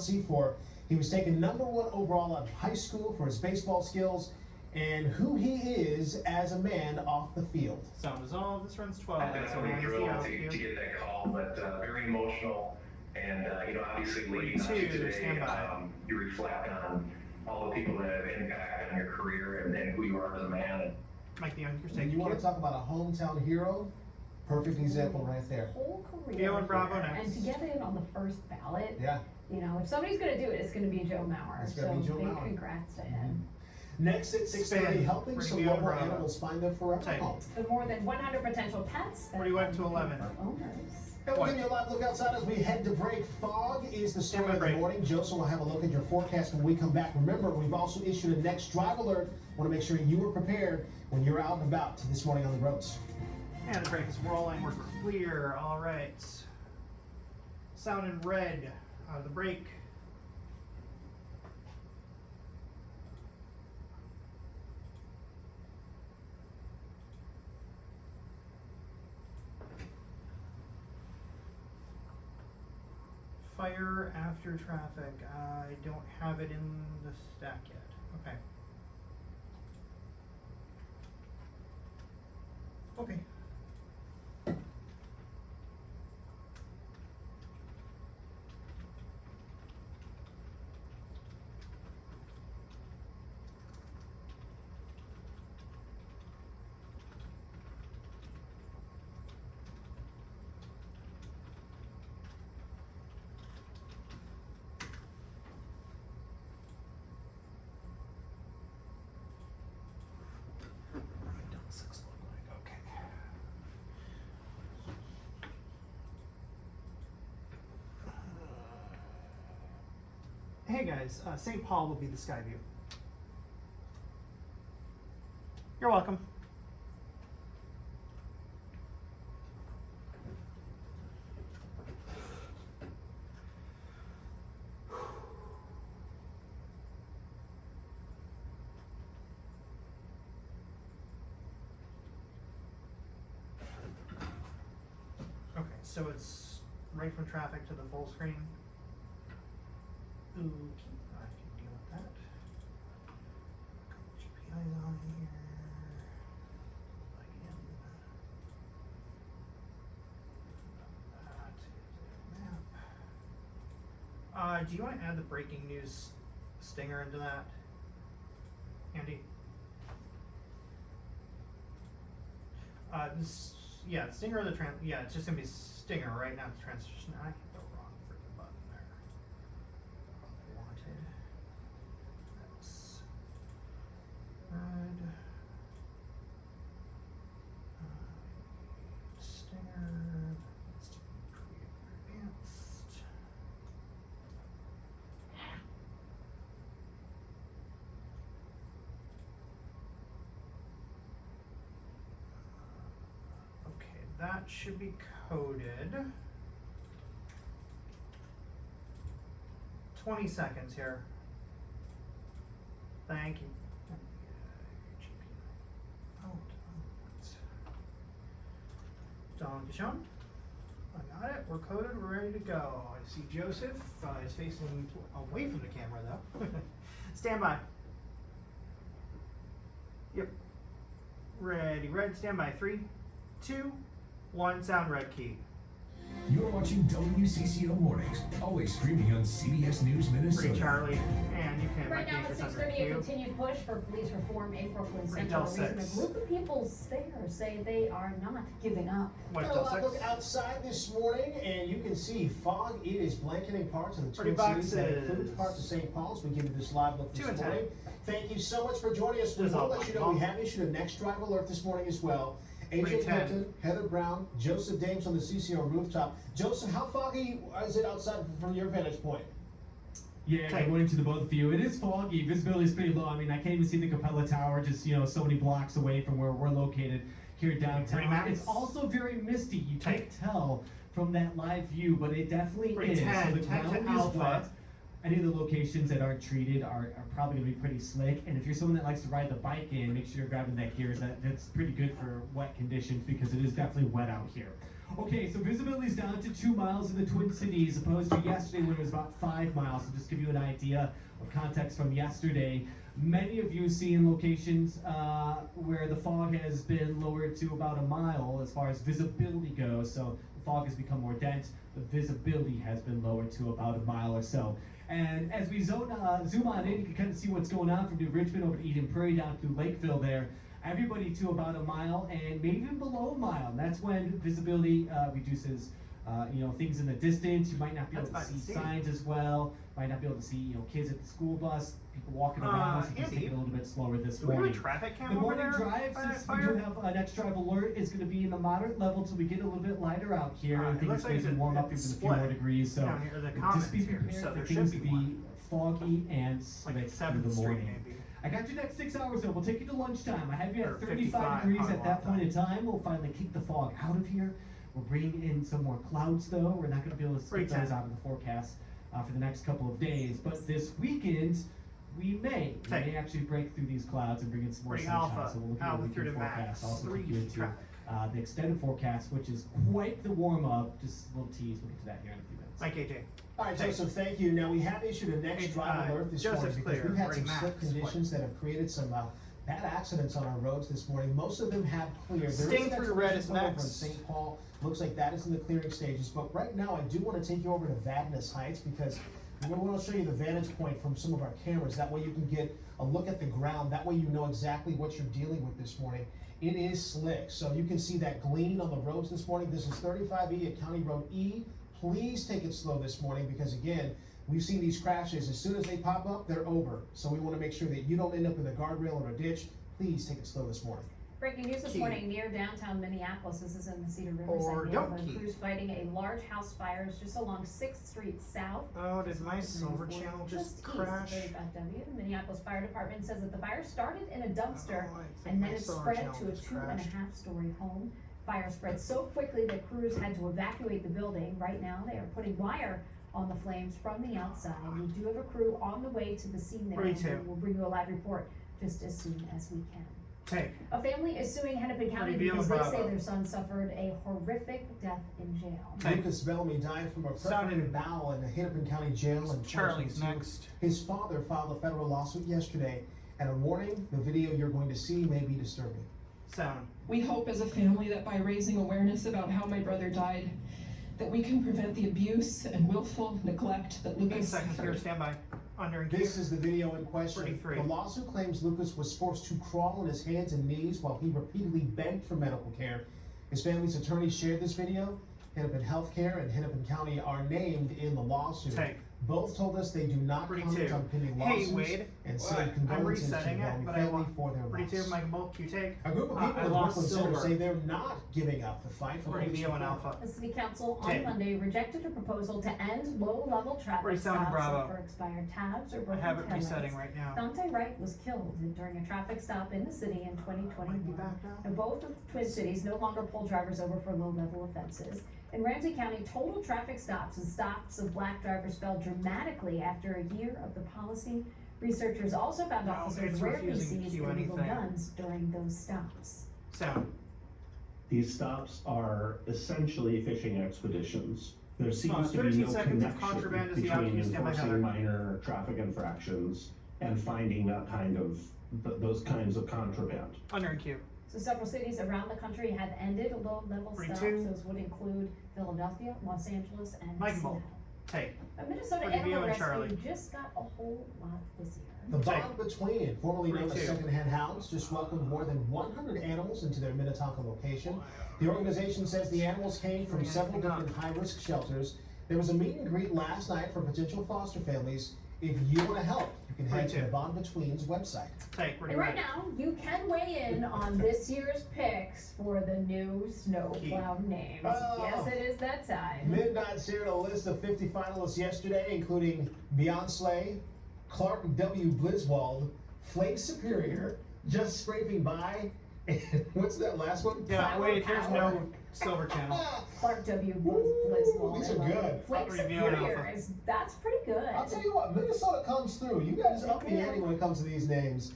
seat for. He was taken #1 overall out of high school for his baseball skills and who he is as a man off the field. Sound is all. This runs 12. I'm definitely thrilled to get that call, but very emotional. And, obviously leading up to today, you reflect on all the people that have impacted on your career and who you are as a man. And Mike the Youngster, And you want to talk about a hometown hero? Perfect example right there. Whole career. Gale and Bravo here. next. And to get in on the first ballot. Yeah. If somebody's gonna do it, it's gonna be Joe Mauer. It's gonna be Joe big Mauer. congrats to him. Next at 6:30, Spin. helping Bring some me on local Bravo. animals find their forever Take. home. The more than 100 potential pets. that 41 to are 11. for owners. And we'll give you a live look outside as we head to break. Fog is the story of the morning. Joseph will have a look at your forecast when we come back. Remember, we've also issued a next drive alert. Want to make sure you are prepared when you're out and about this morning on the roads. And the break is rolling. We're clear. All right. Sound in red out of the break. Fire after traffic. I don't have it in the stack yet. Okay. Okay. Hey guys, St. Paul will be the sky view. You're welcome. so it's right from traffic to the full screen. Okay, I can deal with that. GPI's on here. Again. That is a map. Do you want to add the breaking news stinger into that, Andy? Yeah, stinger of the yeah, it's just gonna be stinger right now. It's transition. I hit the wrong freaking button there. I wanted. That's red. Stinger. Let's do create advanced. Okay, that should be coded. 20 seconds here. Thank you. Don Kishon. I got it. We're coded. We're ready to go. I see Joseph. He's facing away from the camera though. Stand by. Yep. Ready. Red. Stand by. 3, 2, 1. Sound red key. You're watching WCCO Mornings, always streaming on CBS News Minnesota. Free Charlie, and you can Right now at this under 6:30, a Q. continued push for police reform in Brooklyn Free Central. till Reason a 6. group of people there say they are not giving up. What, Well, till I 6? look outside this morning and you can see fog. It is blanketing parts of the Pretty Twin Cities. That boxes. includes parts of St. Paul's. We give you this live look 2 this and 10. morning. Thank you so much for joining us. We There's will all let you one know we bump. have issued a next drive alert this morning as well. Pretty Adrian 10. Hilton, Heather Brown, Joseph Dames on the CCO rooftop. Joseph, how foggy is it outside from your vantage point? Yeah, good morning to the both of you. It is foggy. Visibility is pretty low. I mean, I can't even see the Capella Tower, just, so many blocks away from where we're located here downtown. Max. It's also very misty. You can't tell from that live view, but it definitely Pretty is. 10, So the 10 to ground is alpha. wet. Any of the locations that aren't treated are probably going to be pretty slick. And if you're someone that likes to ride the bike in, make sure you're grabbing that gear. That's pretty good for wet conditions because it is definitely wet out here. Okay, so visibility is down to 2 miles in the Twin Cities, opposed to yesterday when it was about 5 miles. So just to give you an idea of context from yesterday, many of you see in locations where the fog has been lowered to about a mile as far as visibility goes. So the fog has become more dense. The visibility has been lowered to about a mile or so. And as we zoom on in, you can kind of see what's going on from New Richmond over to Eden Prairie down through Lakeville there. Everybody to about a mile and maybe even below a mile. And that's when visibility reduces, things in the distance. You might not be able to see signs as well. Might not be able to see, kids at the school bus, people walking around. So just Andy, take it a little bit slower this do we have a morning. traffic cam The over morning there drive, by that since we do fire? have an next drive alert, is going to be in the moderate level till we get a little bit lighter out here. And it things looks like maybe it's warm up even a few more degrees. So down here, the just comments be here, prepared so for there things should to be be one. foggy and slick Like through 7th the Street morning. maybe. I got you next 6 hours though. We'll take you to lunchtime. I have you Or at 35 55, degrees probably at that won't point in time. We'll finally kick the fog out of here. We're bringing in some more clouds though. We're not going to be able to Pretty skip those 10. out of the forecast for the next couple of days. But this weekend, we may actually break through these clouds and bring in some more Pretty sunshine. alpha. So we'll look at Alpha the through weekend to forecast. max. Also 3 look into traffic. the extended forecast, which is quite the warm up. Just a little tease. We'll get to that here in a few minutes. Mike AJ. All right, Hey. Joseph, thank you. Now, we have issued a next Hey, drive alert this Joseph's morning because clear. we've had Already some slick max. conditions that have created some bad accidents on our roads this morning. Most of them have cleared. There is Staying an through red expedition is coming next. from St. Paul. Looks like that is in the clearing stages. But right now, I do want to take you over to Vadnais Heights because we want to show you the vantage point from some of our cameras. That way you can get a look at the ground. That way you know exactly what you're dealing with this morning. It is slick. So you can see that glean on the roads this morning. This is 35E at County Road E. Please take it slow this morning because, again, we've seen these crashes. As soon as they pop up, they're over. So we want to make sure that you don't end up in the guardrail or a ditch. Please take it slow this morning. Breaking news this Key. morning near downtown Minneapolis. This is in the Cedar Or Riverside don't neighborhood. key. Crews fighting a large house fire just along 6th Street South. Oh, did my silver channel just east crash? of 35W. The Minneapolis Fire Department says that the fire started in a dumpster Oh, I think and my then it solar spread channel to a just 2.5-story home. Fire spread so quickly that crews had to evacuate the building. Right now, they are putting wire on the flames from the outside. We do have a crew on the way to the scene there. Me and too. We'll bring you a live report just as soon as we can. Take. A family is suing Hennepin County Review because and they say Bravo. their son suffered a horrific death in jail. Lucas Bellamy died from a perforated bowel in the Hennepin County Jail in Charlie's 2022. next. His father filed a federal lawsuit yesterday, and a warning: the video you're going to see may be disturbing. Sound. We hope as a family that by raising awareness about how my brother died, that we can prevent the abuse and willful neglect that 8 Lucas seconds here. suffered. Stand by. Under and This is the video in question. 33. The lawsuit claims Lucas was forced to crawl on his hands and knees while he repeatedly begged for medical care. His family's attorney shared this video. Hennepin Healthcare and Hennepin County are named in the lawsuit. Take. Both told us they do not 42. comment on pending Hey, lawsuits Wade. and What? send I'm condolences to the resetting it, Bellamy but I family want for their 42. loss. Mike Bolt, Q take. A group of I people in lost Brooklyn Center silver. say they're not giving up the fight for police Review and reform. Alpha. The city council on Take. Monday rejected a proposal to end low-level traffic 47 stops Bravo. for expired tabs or I broken have it taillights. resetting right now. Dante Wright was killed during a traffic stop in the city in 2021. And both of the Twin Cities no longer pull drivers over for low-level offenses. In Ramsey County, total traffic stops and stops of black drivers fell dramatically after a year of the policy. Researchers also found No, officers it's rarely refusing to seized cue illegal anything. guns during those stops. Sound. These stops are essentially fishing expeditions. There seems to be 13 no seconds of connection contraband is the between outcome. Stand by Heather. enforcing minor traffic infractions and finding that kind of, those kinds of contraband. Under and Q. So several cities around the country have ended low-level stops. 42. Those would include Philadelphia, Los Angeles, and Mike Seattle. Bolt. Take. A Minnesota Review animal and rescue Charlie. just got a whole lot busier. The Bond Between, formerly known as 42. Secondhand Hounds, just welcomed more than 100 animals into their Minnetonka location. The organization says the animals came from several different high-risk shelters. There was a meet and greet last night for potential foster families. If you want to help, you can head to 42. the Bond Between's website. Take. And right now, you can weigh in on this year's picks for the new snowplow names. Oh. Yes, it is that time. MnDOT shared a list of 50 finalists yesterday, including Beyonce, Clark W. Blitzwald, Flake Superior, Just Scraping By, and what's that last one? Yeah, Power wait, here's Power. no silver channel. Clark W. Blitzwald. These are good. Flake Review and Superior Alpha. that's pretty good. I'll tell you what, Minnesota comes through. You guys up the ante when it comes to these names.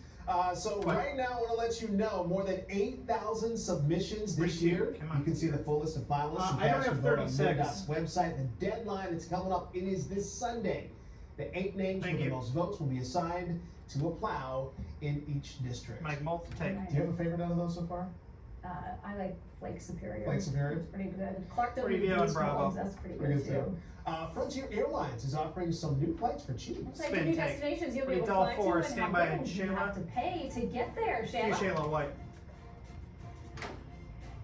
So right now, I want to let you know more than 8,000 submissions this year. Come on. You can see the full list of finalists. You I don't cast your have vote on 36. MnDOT's website. The deadline is coming up. It is this Sunday. The 8 names Thank with the you. most votes will be assigned to a plow in each district. Mike Bolt. Take. Right. Do you have a favorite out of those so far? I like Flake Superior. Flake Superior? It's pretty good. Clark W. Review and Bravo. Blitzwald, that's pretty Pretty good good too. Frontier Airlines is offering some new flights for cheap. It's like the Spin new take. destinations you'll be able to Retail fly to 4, and stand how by little you Shayla. have to pay to get there, Q Shayla. Shayla White.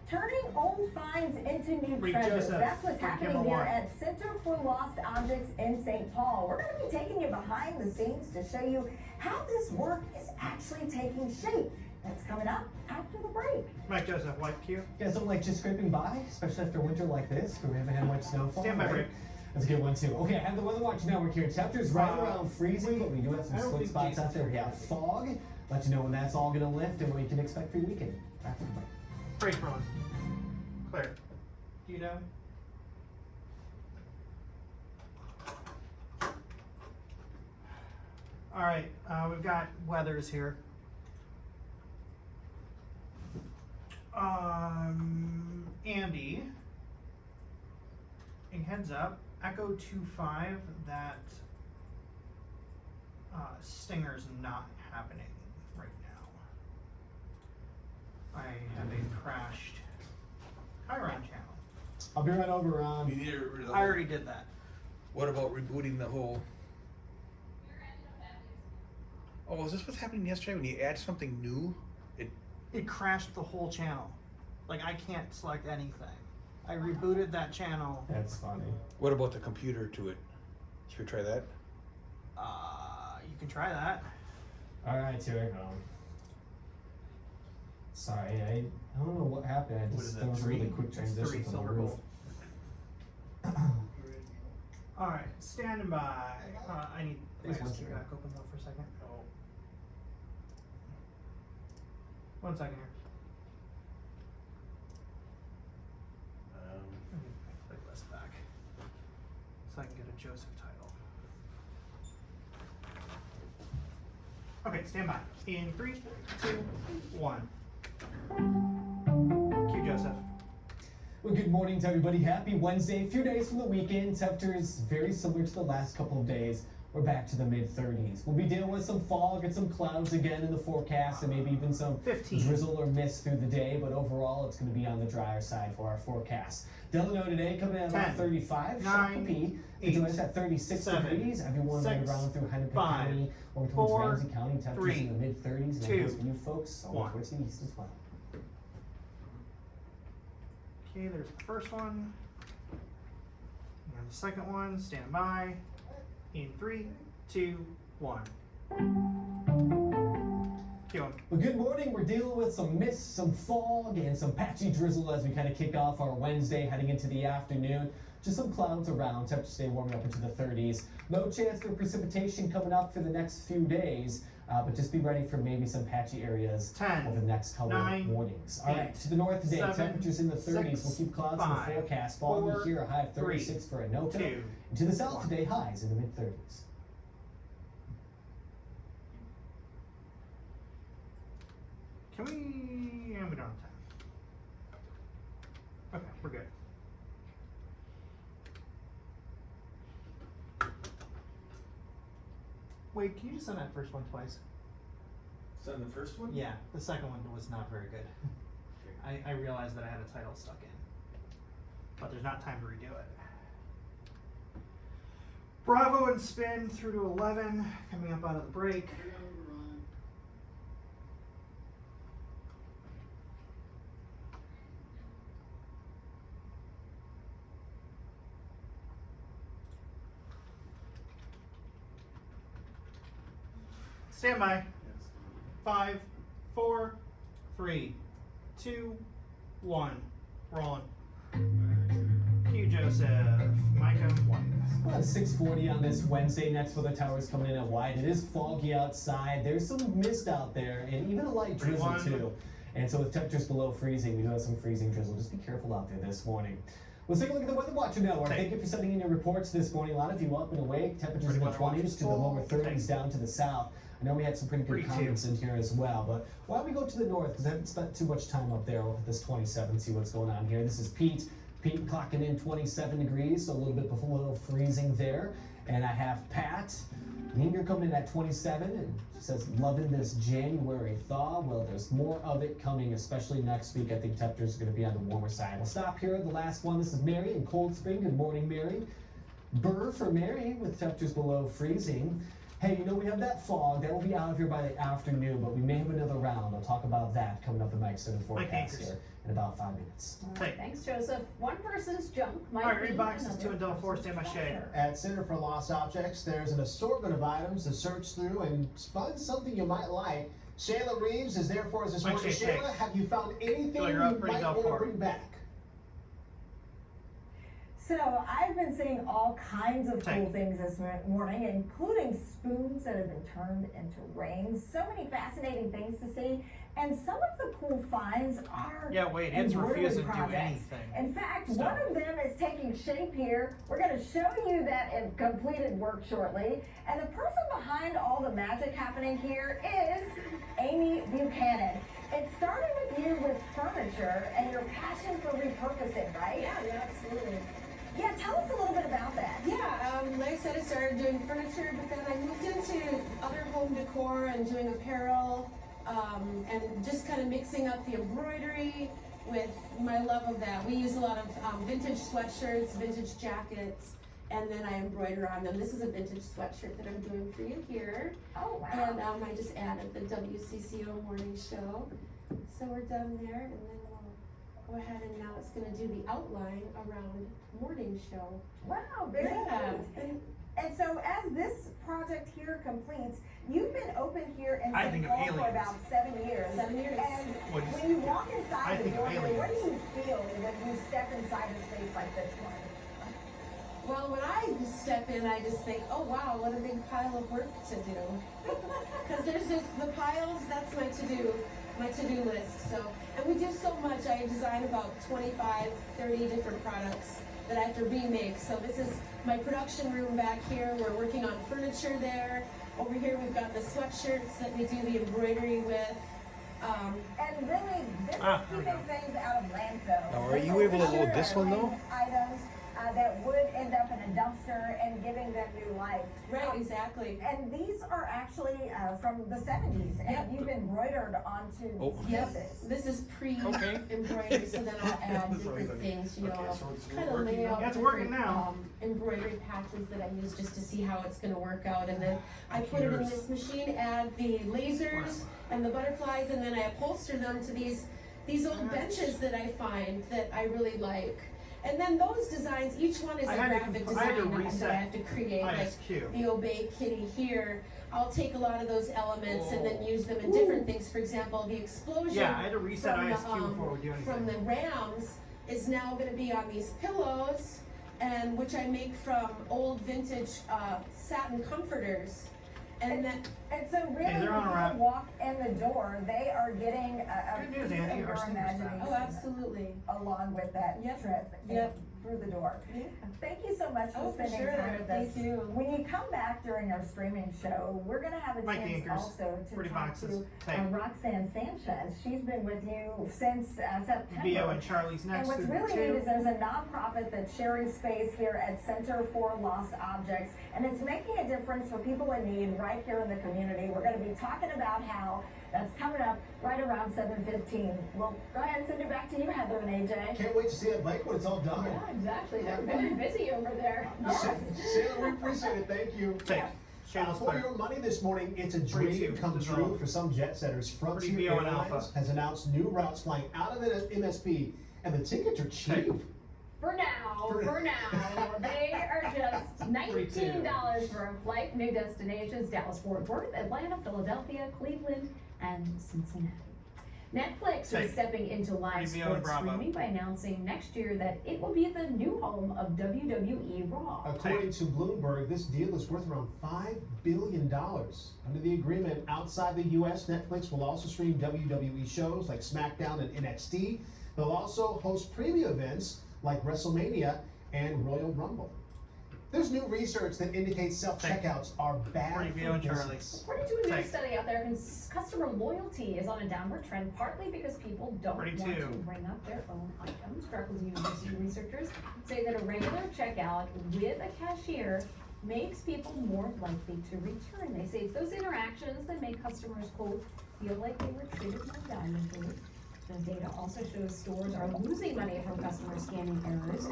Turning old finds into new Reed treasures. Joseph, That's what's from happening Kimball here One. at Center for Lost Objects in St. Paul. We're going to be taking you behind the scenes to show you how this work is actually taking shape. That's coming up after the break. Mike Joseph. White Q. You guys don't like just scraping by, especially after winter like this, where we haven't had much snowfall. Stand by, right? Rick. That's a good one too. Okay, I have the Weather Watch Network here. Temperatures right around freezing, but we do have some I don't slick think spots Jason out there. We have fog. Let you know when that's all going to lift and what you can expect for your weekend. After the break. Freight Ron. Claire. Do you know? All right, we've got weathers here. Andy, a heads up, Echo 2.5 that Stinger's not happening right now. I have a crashed Chiron channel. I'll be right over, Ron. You need to rid of the I already did that. What about rebooting the whole? Oh, is this what's happening yesterday when you add something new? It crashed the whole channel. Like I can't select anything. I rebooted that channel. That's funny. What about the computer to it? Should we try that? You can try that. All right, here I go. Sorry, I don't know what happened. I What just is there that, was a 3? really quick It's transition 3 from the silver roof. gold. All right, standing by. I need There's my one SQ second. back open though for a second. 1 second here. Let me click this back so I can get a Joseph title. Okay, stand by. In 3, 2, 1. Cue Joseph. Well, good morning to everybody. Happy Wednesday. A few days from the weekend. Temperatures very similar to the last couple of days. We're back to the mid-30s. We'll be dealing with some fog and some clouds again in the forecast, and maybe even some 15. drizzle or mist through the day, but overall it's going to be on the drier side for our forecast. Delano today coming in at about 10, 35. 9, Shakopee 8, enjoys at 36 7, degrees. Everyone right 6, around through Hennepin 5, County, over towards 4, Ramsey County, temperatures 3, in the mid-30s, and 2, of course for you folks over 1. towards the east as well. Okay, there's the first one. And the second one, stand by. In 3, 2, 1. Cue him. Well, good morning. We're dealing with some mist, some fog, and some patchy drizzle as we kind of kick off our Wednesday heading into the afternoon. Just some clouds around. Temperatures stay warming up into the 30s. No chance for precipitation coming up for the next few days, but just be ready for maybe some patchy areas 10, over the next couple 9, of mornings. All right, 8, to the north today, 7, temperatures in the 30s. 6, We'll keep clouds 5, in the forecast. Foggy 4, here, a high of 36 for Anoka. 2, And to the south 1. today, highs in the mid-30s. Can we? Yeah, we don't have time. Okay, we're good. Wait, can you just send that first one twice? Send the first one? Yeah, the second one was not very good. I realized that I had a title stuck in, but there's not time to redo it. Bravo and spin through to 11, coming up out of the break. Stand by. 5, 4, 3, 2, 1. Rolling. Cue Joseph. Micah 1. About 6:40 on this Wednesday. Next weather towers coming in at wide. It is foggy outside. There's some mist out there, and even a light drizzle 31. too. And so with temperatures below freezing, we do have some freezing drizzle. Just be careful out there this morning. Let's take a look at the Weather Watcher Network. Thank you for sending in your reports this morning. A lot of you up and awake. Temperatures in the 20s to the lower 30s down to the south. I know we had some pretty good comments in here as well, but why don't we go to the north, because I haven't spent too much time up there with this 27, see what's going on here. This is Pete. Pete clocking in 27 degrees, so a little bit below freezing there. And I have Pat. Ninger coming in at 27, and she says, loving this January thaw. Well, there's more of it coming, especially next week. I think temperatures are going to be on the warmer side. We'll stop here at the last one. This is Mary in Cold Spring. Good morning, Mary. Burr for Mary with temperatures below freezing. Hey, you know, we have that fog. That will be out of here by the afternoon, but we may have another round. I'll talk about that coming up in Mike's Center forecast here in about 5 minutes. All right, thanks, Joseph. One person's junk might Alright, be read boxes 2 another and Del 4, person's stand by shade. treasure. At Center for Lost Objects, there's an assortment of items to search through and find something you might like. Shayla Reeves is there for us this Mike, morning. shake. Shayla, have you found anything Feel you you're up, ready, might Del want to 4. bring back? So I've been seeing all kinds of cool Take. things this morning, including spoons that have been turned into rings. So many fascinating things to see. And some of the cool finds are Yeah, wait, it's embroidery refusing to do projects. anything. In fact, So- one of them is taking shape here. We're going to show you that in completed work shortly. And the person behind all the magic happening here is Amy Buchanan. It started with you with furniture and your passion for repurposing, right? Yeah, absolutely. Yeah, tell us a little bit about that. Yeah, like I said, I started doing furniture, but then I moved into other home decor and doing apparel, and just kind of mixing up the embroidery with my love of that. We use a lot of vintage sweatshirts, vintage jackets, and then I embroider on them. This is a vintage sweatshirt that I'm doing for you here. Oh, wow. And I just added the WCCO morning show. So we're done there, and then we'll go ahead and now it's gonna do the outline around morning show. Wow, very Yeah. cool. And so as this project here completes, you've been open here in I St. think of Paul for aliens. about 7 years. 7 years. And What- when you walk I inside the think of doorway, what do you aliens. feel when you step inside a space like this one? Well, when I step in, I just think, oh wow, what a big pile of work to do. Because there's just the piles, that's my to-do list. So, and we do so much. I design about 25, 30 different products that I have to remake. So this is my production room back here. We're working on furniture there, Over here we've got the sweatshirts that we do the embroidery with. And really, this is keeping things out of landfill. Now, are you able to load this one though? Items that would end up in a dumpster and giving them new life. Right, exactly. And these are actually from the 70s, and you've embroidered onto these pieces. This is pre-embroidery, so then I'll add different things, you know, kind of lay out It's working different, now. embroidery patches that I use just to see how it's gonna work out, and then I put it in this machine, add the lasers and the butterflies, and then I upholster them to these old benches that I find that I really like. And then those designs, each one is a graphic design that I have to create, like the Obey Kitty here. I'll take a lot of those elements and then use them in different things. For example, the explosion Yeah, I had to reset from ISQ before we do anything. from the Rams is now going to be on these pillows, and which I make from old vintage satin comforters. And then, and so really, when people walk in the door, they are getting a piece of your imagination. Oh, absolutely. Along with that trip through the door. Yeah. Thank you so much for spending time with us. Thank you. When you come back during our streaming show, we're going to have a chance also to talk to Roxanne Sanchez. She's been with you since September. Bio and Charlie's next. And what's really neat is there's a nonprofit that shares space here at Center for Lost Objects, and it's making a difference for people in need right here in the community. We're going to be talking about how that's coming up right around 7:15. Well, go ahead and send it back to you, Heather and AJ. Can't wait to see it, Mike, when it's all done. Yeah, exactly. They're very busy over there. Yes. Shayla, we appreciate it. Thank you. For your money this morning, it's a dream come true for some jet setters. Frontier Airlines has announced new routes flying out of MSP, and the tickets are cheap. For now, they are just $19 for a flight. New destinations: Dallas, Fort Worth, Atlanta, Philadelphia, Cleveland, and Cincinnati. Netflix is stepping into live sports streaming by announcing next year that it will be the new home of WWE Raw. According to Bloomberg, this deal is worth around $5 billion. Under the agreement, outside the U.S., Netflix will also stream WWE shows like SmackDown and NXT. They'll also host premium events like WrestleMania and Royal Rumble. There's new research that indicates self-checkouts are bad for business. According to a new study out there, customer loyalty is on a downward trend, partly because people don't want to bring up their own items. Drexel University researchers say that a regular checkout with a cashier makes people more likely to return. They say it's those interactions that make customers, quote, feel like they were treated more valuably. The data also shows stores are losing money from customer scanning errors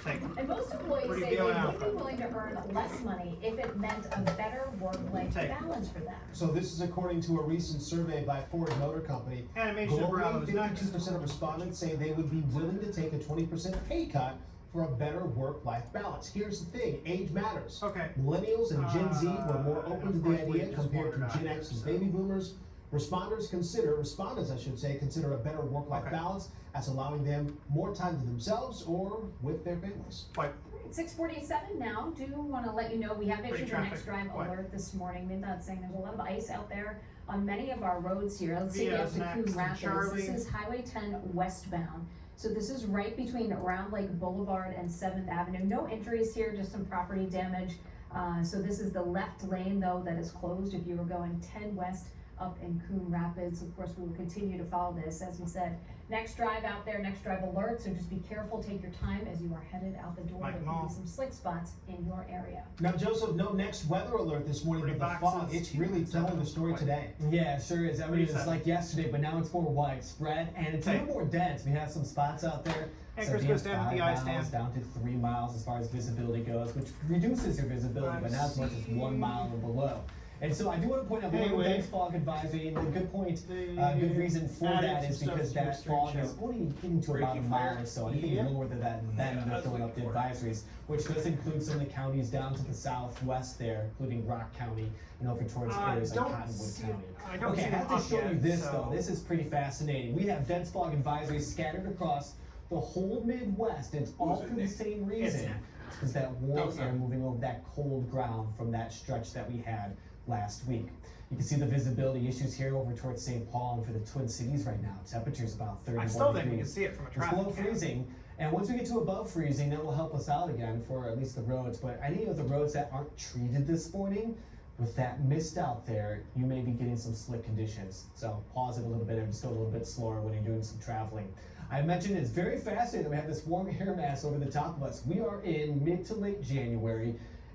and most employees say they would be willing to earn less money if it meant a better work-life balance for them. So this is according to a recent survey by Ford Motor Company. Globally, 52% of respondents say they would be willing to take a 20% pay cut for a better work-life balance. Here's the thing, age matters. Millennials and Gen Z were more open to the idea compared to Gen X and baby boomers. Respondents consider a better work-life balance as allowing them more time to themselves or with their families. 6:47 now. Do want to let you know we have issued an Next Drive alert this morning. MnDOT saying there's a lot of ice out there on many of our roads here. Let's see up to Coon Rapids. This is Highway 10 westbound. So this is right between Round Lake Boulevard and 7th Avenue. No injuries here, just some property damage. So this is the left lane though that is closed if you were going 10 west up in Coon Rapids. Of course, we will continue to follow this. As we said, Next Drive out there, Next Drive alert, so just be careful, take your time as you are headed out the door. There could be some slick spots in your area. Now, Joseph, no next weather alert this morning, but the fog, it's really telling the story today. Yeah, it sure is. I mean, it's like yesterday, but now it's more widespread, and it's a little more dense. We have some spots out there. Anchors goes down with the ice dam. Down to 3 miles as far as visibility goes, which reduces your visibility, but not as much as 1 mile or below. And so I do want to point out one dense fog advisory, and a good point, good reason for that is because that fog is only getting to about a mile or so. Anything lower than that, then they're throwing up the advisories, which does include some of the counties down to the southwest there, including Rock County and over towards areas like Cottonwood County. Okay, I have to show you this though. This is pretty fascinating. We have dense fog advisories scattered across the whole Midwest. It's all for the same reason. It's because that warm air moving over that cold ground from that stretch that we had last week. You can see the visibility issues here over towards St. Paul and for the Twin Cities right now. Temperature's about 31 I degrees. still think we can see it from a It's traffic below cam. freezing. And once we get to above freezing, that will help us out again for at least the roads. But any of the roads that aren't treated this morning, with that mist out there, you may be getting some slick conditions. So pause it a little bit and just go a little bit slower when you're doing some traveling. I mentioned it's very fascinating that we have this warm air mass over the top of us. We are in mid to late January.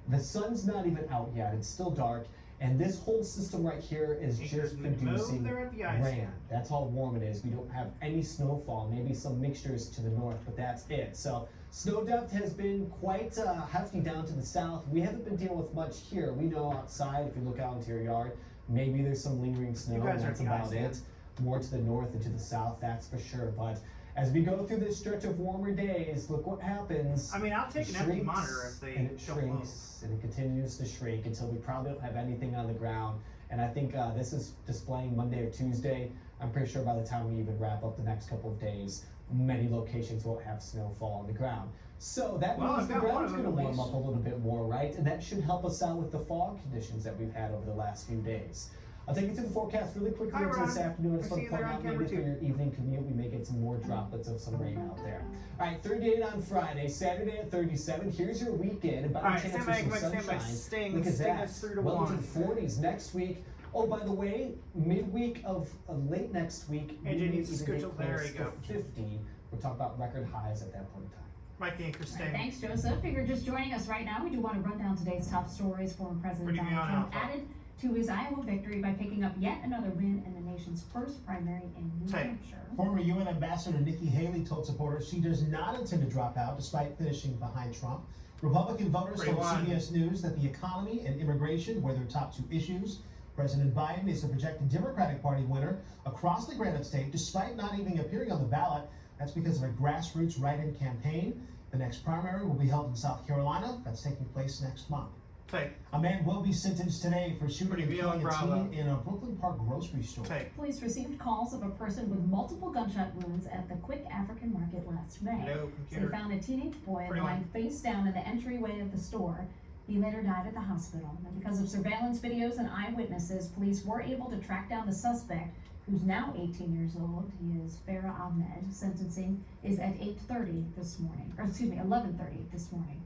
The sun's not even out yet. It's still dark. And this whole system right here is just producing rain. That's how warm it is. We don't have any snowfall, maybe some mixtures to the north, but that's it. So snow depth has been quite hefty down to the south. We haven't been dealing with much here. We know outside, if you look out into your yard, maybe there's some lingering snow, and that's about it. More to the north and to the south, that's for sure. But as we go through this stretch of warmer days, look what happens. I mean, I'll take an empty monitor if they and it don't move. shrinks and it continues to shrink until we probably don't have anything on the ground. And I think this is displaying Monday or Tuesday. I'm pretty sure by the time we even wrap up the next couple of days, many locations won't have snowfall on the ground. So that means the ground's going to warm up a little bit more, right? And that should help us out with the fog conditions that we've had over the last few days. I'll take you through the forecast really quickly into this afternoon. I just want to point out maybe for your evening commute, we may get some more droplets of some rain out there. All right, 38 on Friday, Saturday at 37. Here's your weekend. About a chance for some sunshine. Look at that. Well into the 40s next week. Oh, by the way, midweek of late next week, we may even get close to 50. We're talking about record highs at that point in time. Mike and Christine. Thanks, Joseph. If you're just joining us right now, we do want to run down today's top stories. Former President Donald Trump added to his Iowa victory by picking up yet another win in the nation's first primary in New Hampshire. Former UN Ambassador Nikki Haley told supporters she does not intend to drop out despite finishing behind Trump. Republican voters told CBS News that the economy and immigration were their top two issues. President Biden is the projected Democratic Party winner across the Granite State despite not even appearing on the ballot. That's because of a grassroots write-in campaign. The next primary will be held in South Carolina. That's taking place next month. A man will be sentenced today for shooting and killing a teen in a Brooklyn Park grocery store. Police received calls of a person with multiple gunshot wounds at the Quick African Market last May. They found a teenage boy lying face down in the entryway of the store. He later died at the hospital. And because of surveillance videos and eyewitnesses, police were able to track down the suspect, who's now 18 years old. He is Farah Ahmed. Sentencing is at 8:30 this morning, or excuse me, 11:30 this morning.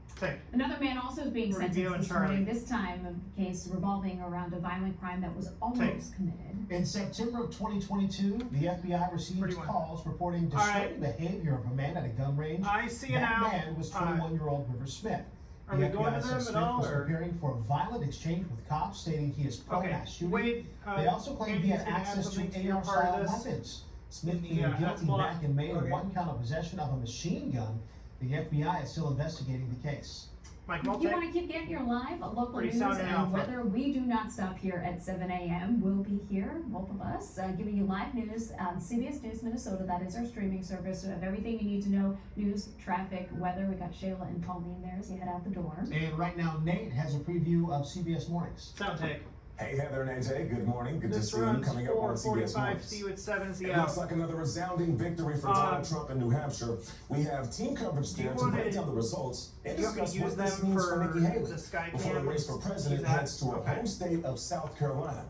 Another man also is being sentenced this morning, this time a case revolving around a violent crime that was almost committed. In September of 2022, the FBI received calls reporting disturbing behavior of a man at a gun range. That man was 21-year-old River Smith. Are we going to them at Smith all, was or? preparing for a violent exchange with cops, stating he is pro-mass shooting. They also claimed he had access to AR-style weapons. Smith pleaded guilty back in May on one count of possession of a machine gun. The FBI is still investigating the case. Mike, You want to keep getting your live local news and weather. We do not stop here at 7 a.m. We'll be here, both of us, giving you live news on CBS News Minnesota. That is our streaming service. We have everything you need to know: news, traffic, weather. We got Shayla and Pauline there as you head out the door. And right now, Nate has a preview of CBS Mornings. Sound take. Hey Heather and AJ, good morning. Good to This see you runs coming up on CBS 4:45. Mornings. See you at 7. See you It looks like another resounding victory for Donald Trump in New Hampshire. We have team coverage there to break down the results and discuss what this means for Nikki Haley before the race for president heads to her home state of South Carolina.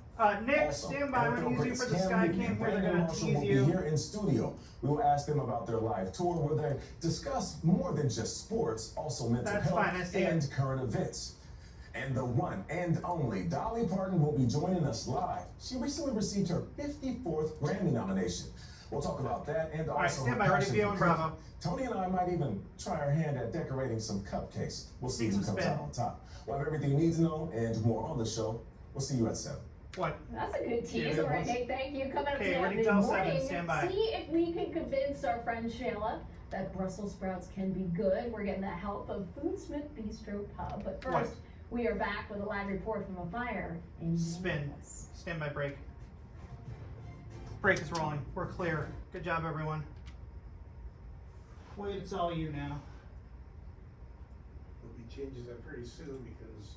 Nick, Also, stand by. We're going to use you for the Sky Cam here. They're Brandon going to Marshall tease will be you. here in studio. We will ask them about their live tour where they discuss more than just sports, also mental That's health fine, I see and current events. And the one and only Dolly Parton will be joining us live. She recently received her 54th Grammy nomination. We'll talk about that and also stand her by, ready passion for you for on cooking. Bravo. Tony and I might even try our hand at decorating some cupcakes. We'll see who comes out on top. We'll have everything you need to know and more on the show. We'll see you at 7. What? That's a good tease, Yeah, alright, Nick. Thank you. Coming up Okay, today ready on till Mid 7, Morning, stand by. see if we can convince our friend Shayla that Brussels sprouts can be good. We're getting the help of Foodsmith Bistro Pub. But first, we are back with a live report from a fire in Spin. Stand by break. Break is rolling. We're clear. Good job, everyone. Wait, it's all you now. There'll be changes that pretty soon because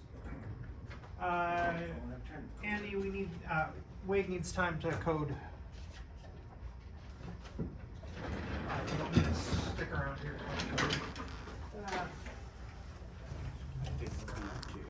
Andy, we need, Wade needs time to code. You don't need to stick around here.